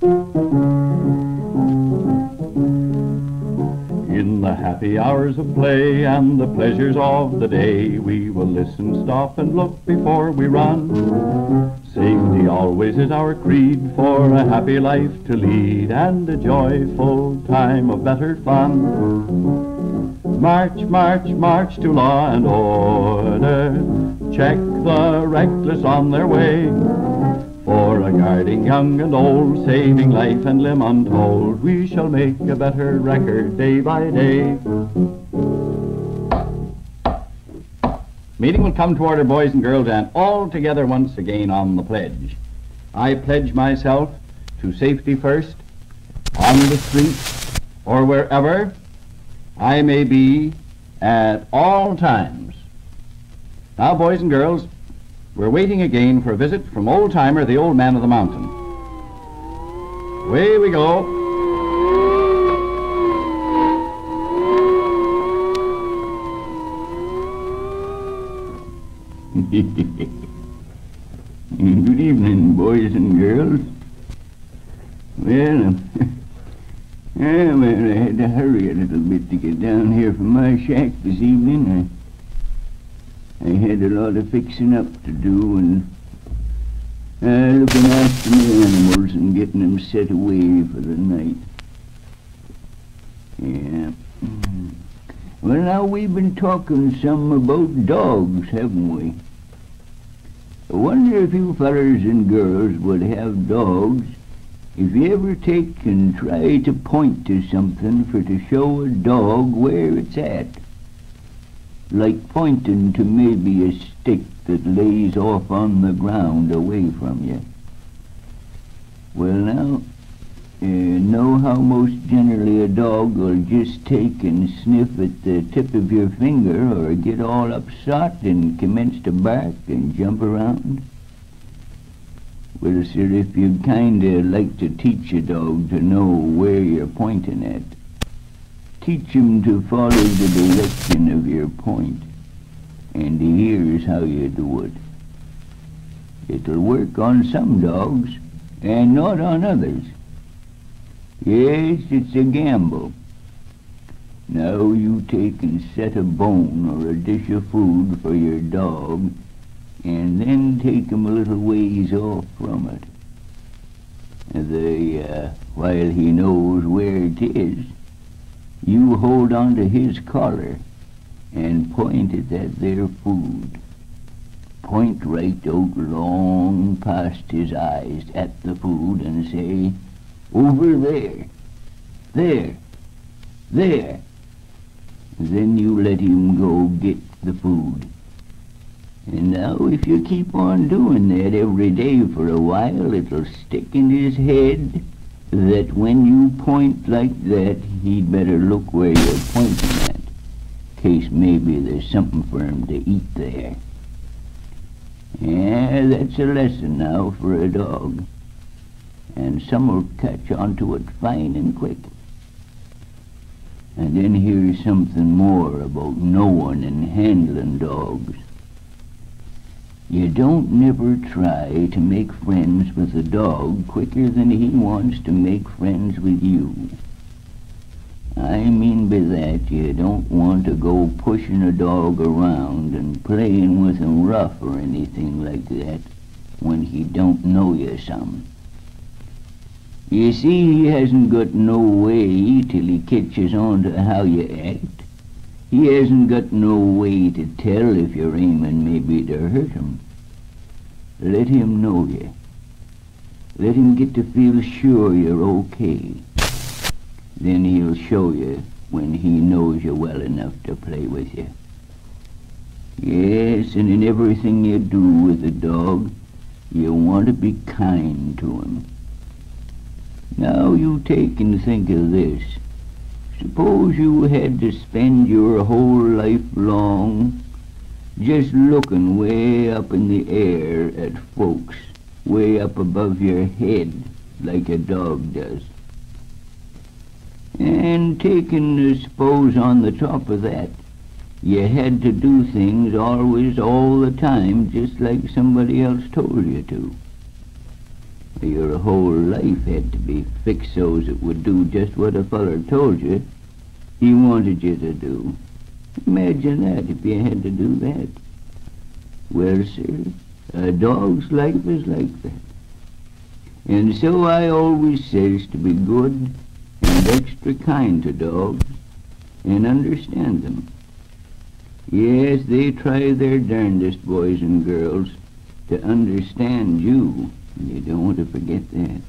In the happy hours of play and the pleasures of the day, we will listen, stop, and look before we run. Safety always is our creed for a happy life to lead and a joyful time of better fun. March, march, march to law and order, check the reckless on their way, for a guarding young and old, saving life and limb untold, we shall make a better record day by day. Meeting will come to order, boys and girls, and all together once again on the pledge. I pledge myself to safety first, on the street, or wherever I may be at all times. Now, boys and girls, we're waiting again for a visit from old-timer, the old man of the mountain. Away we go. Good evening, boys and girls. Well, I had to hurry a little bit to get down here from my shack this evening. I had a lot of fixing up to do and looking after the animals and getting them set away for the night. Yeah. Well, now we've been talking some about dogs, haven't we? I wonder if you fellers and girls would have dogs if you ever take and try to point to something for to show a dog where it's at. Like pointing to maybe a stick that lays off on the ground away from you. Well now, know how most generally a dog will just take and sniff at the tip of your finger or get all upset and commence to bark and jump around? Well, sir, if you'd kinda like to teach a dog to know where you're pointing at, teach him to follow the direction of your point, and here's how you do it. It'll work on some dogs and not on others. Yes, it's a gamble. Now you take and set a bone or a dish of food for your dog, and then take him a little ways off from it. While he knows where it is, you hold on to his collar and point at that there food. Point right out long past his eyes at the food and say, "Over there, there, there." Then you let him go get the food. And now if you keep on doing that every day for a while, it'll stick in his head that when you point like that, he'd better look where you're pointing at, case maybe there's something for him to eat there. Yeah, that's a lesson now for a dog. And some'll catch on to it fine and quick. And then here's something more about knowing and handling dogs. You don't never try to make friends with a dog quicker than he wants to make friends with you. I mean by that, you don't want to go pushing a dog around and playing with him rough or anything like that when he don't know you some. You see, he hasn't got no way till he catches on to how you act. He hasn't got no way to tell if you're aiming maybe to hurt him. Let him know you. Let him get to feel sure you're okay. Then he'll show you when he knows you well enough to play with you. Yes, and in everything you do with a dog, you want to be kind to him. Now you take and think of this. Suppose you had to spend your whole life long just looking way up in the air at folks, way up above your head, like a dog does. And taking, suppose, on the top of that, you had to do things always, all the time, just like somebody else told you to. Your whole life had to be fixed so it would do just what a feller told you he wanted you to do. Imagine that, if you had to do that. Well, sir, a dog's life is like that. And so I always says to be good and extra kind to dogs and understand them. Yes, they try their darndest, boys and girls, to understand you. You don't want to forget that.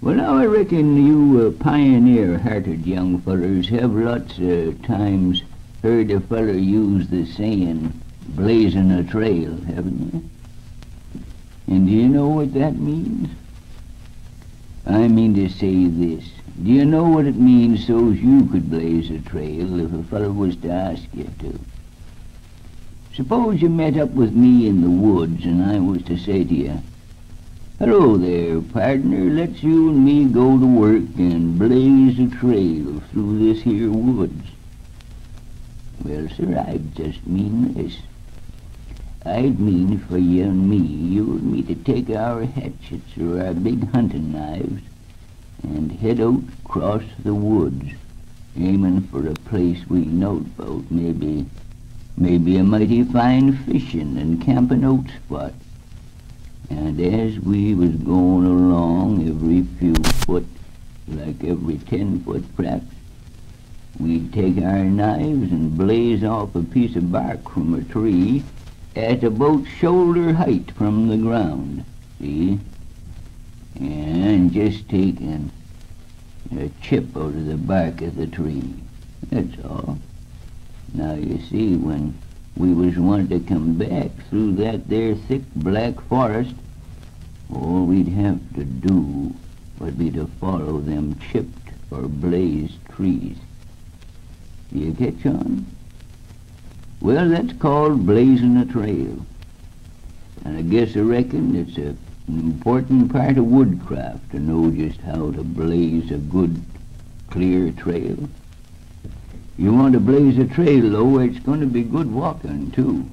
Well, now I reckon you pioneer-hearted young fellers have lots of times heard a feller use the saying, blazing a trail, haven't you? And do you know what that means? I mean to say this. Do you know what it means so's you could blaze a trail if a feller was to ask you to? Suppose you met up with me in the woods and I was to say to you, hello there, partner, let's you and me go to work and blaze a trail through this here woods. Well, sir, I'd just mean this. I'd mean for you and me to take our hatchets or our big hunting knives and head out across the woods, aiming for a place we knowed about, maybe a mighty fine fishing and camping out spot. And as we was going along every few foot, like every 10 foot perhaps, we'd take our knives and blaze off a piece of bark from a tree at about shoulder height from the ground, see? And just taking a chip out of the bark of the tree, that's all. Now, you see, when we was wanting to come back through that there thick black forest, all we'd have to do would be to follow them chipped or blazed trees. Do you catch on? Well, that's called blazing a trail. And I reckon it's an important part of woodcraft to know just how to blaze a good, clear trail. You want to blaze a trail, though, it's going to be good walking, too.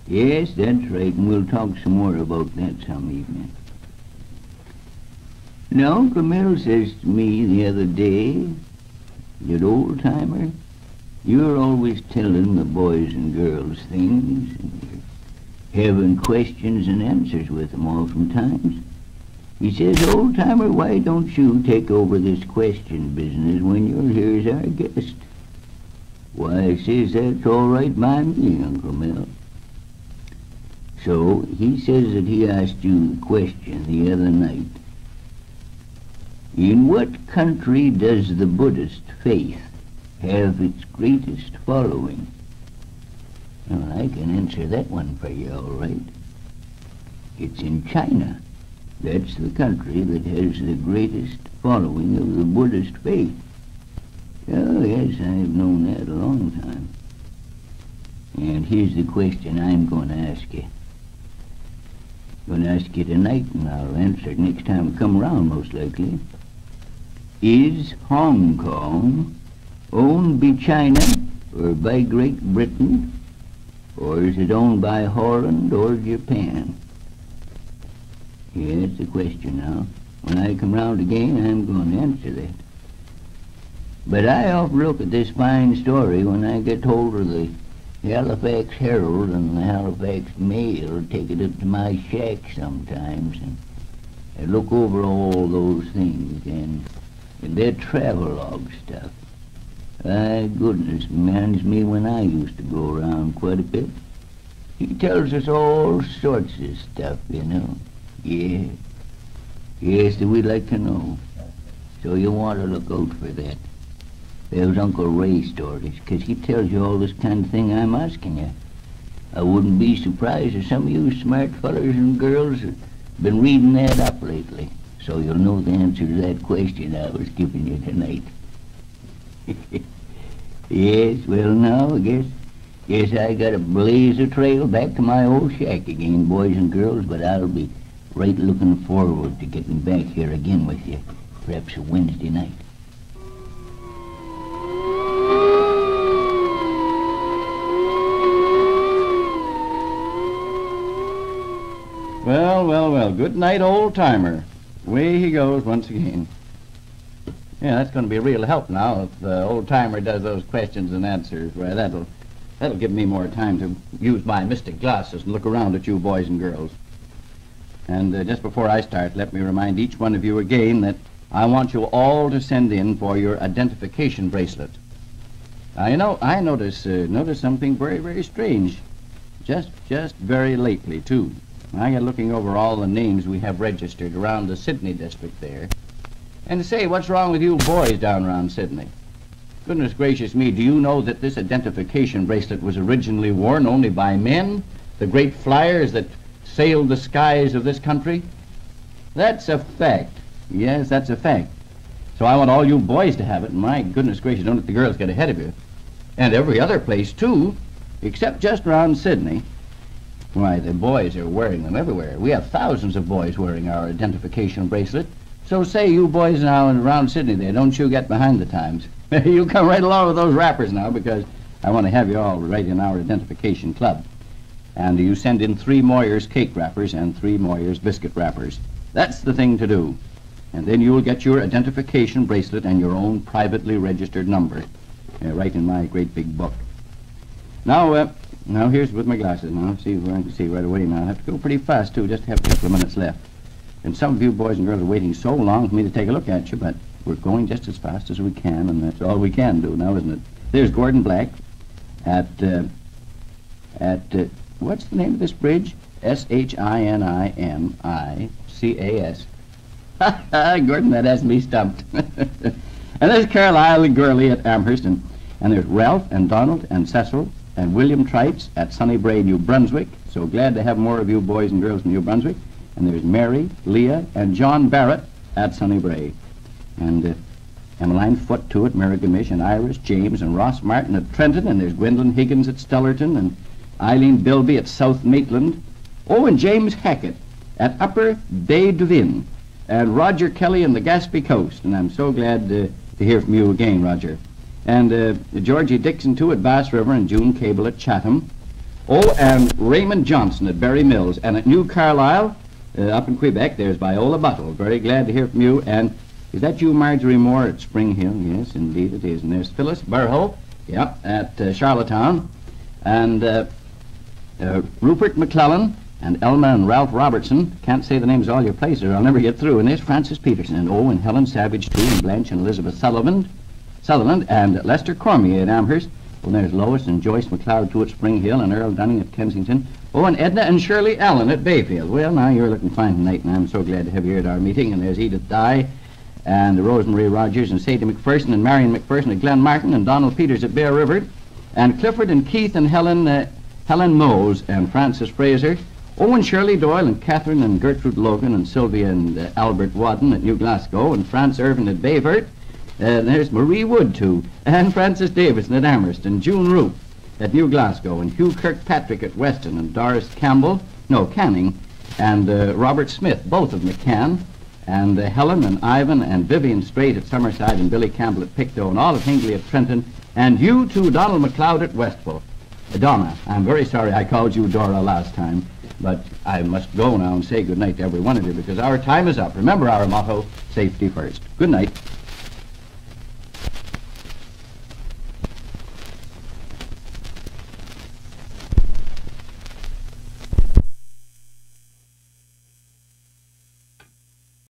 Yes, that's right, and we'll talk some more about that some evening. Now, Uncle Mel says to me the other day, that old-timer, you're always telling the boys and girls things, and you're having questions and answers with them oftentimes. He says, old-timer, why don't you take over this question business when you're here as our guest? Why, I says, that's all right by me, Uncle Mel. So, he says that he asked you the question the other night. In what country does the Buddhist faith have its greatest following? Well, I can answer that one for you, all right. It's in China. That's the country that has the greatest following of the Buddhist faith. Oh, yes, I've known that a long time. And here's the question I'm going to ask you. I'm going to ask you tonight, and I'll answer it next time I come around, most likely. Is Hong Kong owned by China or by Great Britain, or is it owned by Holland or Japan? Yeah, that's the question now. When I come round again, I'm going to answer that. But I often look at this fine story when I get hold of the Halifax Herald and the Halifax Mail, take it up to my shack sometimes, and I look over all those things, and their travelogue stuff. My goodness, reminds me when I used to go around quite a bit. He tells us all sorts of stuff, you know. Yeah. Yes, that we'd like to know. So you want to look out for that. Those Uncle Ray stories, 'cause he tells you all this kind of thing I'm asking you. I wouldn't be surprised if some of you smart fellers and girls have been reading that up lately, so you'll know the answer to that question I was giving you tonight. Yes, well now, I guess I gotta blaze a trail back to my old shack again, boys and girls, but I'll be right looking forward to getting back here again with you, perhaps a Wednesday night. Well, well, well. Good night, old-timer. Away he goes once again. Yeah, that's going to be a real help now if the old-timer does those questions and answers. Why, that'll give me more time to use my mystic glasses and look around at you boys and girls. And just before I start, let me remind each one of you again that I want you all to send in for your identification bracelet. I notice something very, very strange. Just very lately, too. I got looking over all the names we have registered around the Sydney district there. And say, what's wrong with you boys down around Sydney? Goodness gracious me, do you know that this identification bracelet was originally worn only by men, the great flyers that sailed the skies of this country? That's a fact. Yes, that's a fact. So I want all you boys to have it, and my goodness gracious, don't let the girls get ahead of you. And every other place, too, except just around Sydney. Why, the boys are wearing them everywhere. We have thousands of boys wearing our identification bracelet. So say you boys now around Sydney there, don't you get behind the times. You come right along with those wrappers now, because I want to have you all right in our identification club. And you send in 3 Moyer's cake wrappers and 3 Moyer's biscuit wrappers. That's the thing to do. And then you'll get your identification bracelet and your own privately registered number. Right in my great big book. Now here's with my glasses now. See if I can see right away now. I have to go pretty fast, too, just have a couple of minutes left. And some of you boys and girls are waiting so long for me to take a look at you, but we're going just as fast as we can, and that's all we can do now, isn't it? There's Gordon Black at what's the name of this bridge? SHINIMICAS. Gordon, that has me stumped. And there's Carlisle and Gurley at Amherst, and there's Ralph and Donald and Cecil and William Trites at Sunnybray, New Brunswick. So glad to have more of you boys and girls in New Brunswick. And there's Mary, Leah, and John Barrett at Sunnybray. And Emmeline Foote, too, at Mirrigamish, and Iris, James, and Ross Martin at Trenton. And there's Gwendolyn Higgins at Stellarton, and Eileen Bilby at South Maitland. Oh, and James Hackett at Upper Bay Devin. And Roger Kelly in the Gaspee Coast. And I'm so glad to hear from you again, Roger. And Georgie Dixon, too, at Bass River, and June Cable at Chatham. Oh, and Raymond Johnson at Berry Mills. And at New Carlisle, up in Quebec, there's Viola Buttle. Very glad to hear from you. And is that you, Marjorie Moore, at Spring Hill? Yes, indeed it is. And there's Phyllis Burhoe, at Charlottetown. And Rupert McClellan and Elma and Ralph Robertson. Can't say the names of all your places, or I'll never get through. And there's Francis Peterson. And and Helen Savage, too, and Blanche and Elizabeth Sutherland, and Lester Cormier at Amherst. Well, there's Lois and Joyce McLeod, too, at Spring Hill, and Earl Dunning at Kensington. Oh, and Edna and Shirley Allen at Bayfield. Well, now you're looking fine tonight, and I'm so glad to have you here at our meeting. And there's Edith Dye, and Rosemarie Rogers, and Sadie McPherson, and Marion McPherson at Glen Martin, and Donald Peters at Bear River, and Clifford and Keith and Helen Mose, and Francis Fraser. Oh, and Shirley Doyle, and Catherine and Gertrude Logan, and Sylvia and Albert Wadden at New Glasgow, and France Irvin at Bayvert. There's Marie Wood, too, and Francis Davison at Amherst, and June Roop at New Glasgow, and Hugh Kirkpatrick at Weston, and Doris Canning, and Robert Smith, both of McCann, and Helen and Ivan and Vivian Strait at Summerside, and Billy Campbell at Pictou, and all of Hingley at Trenton, and you, too, Donald MacLeod at Westville. Donna, I'm very sorry I called you Dora last time, but I must go now and say good night to every one of you, because our time is up. Remember our motto, safety first. Good night.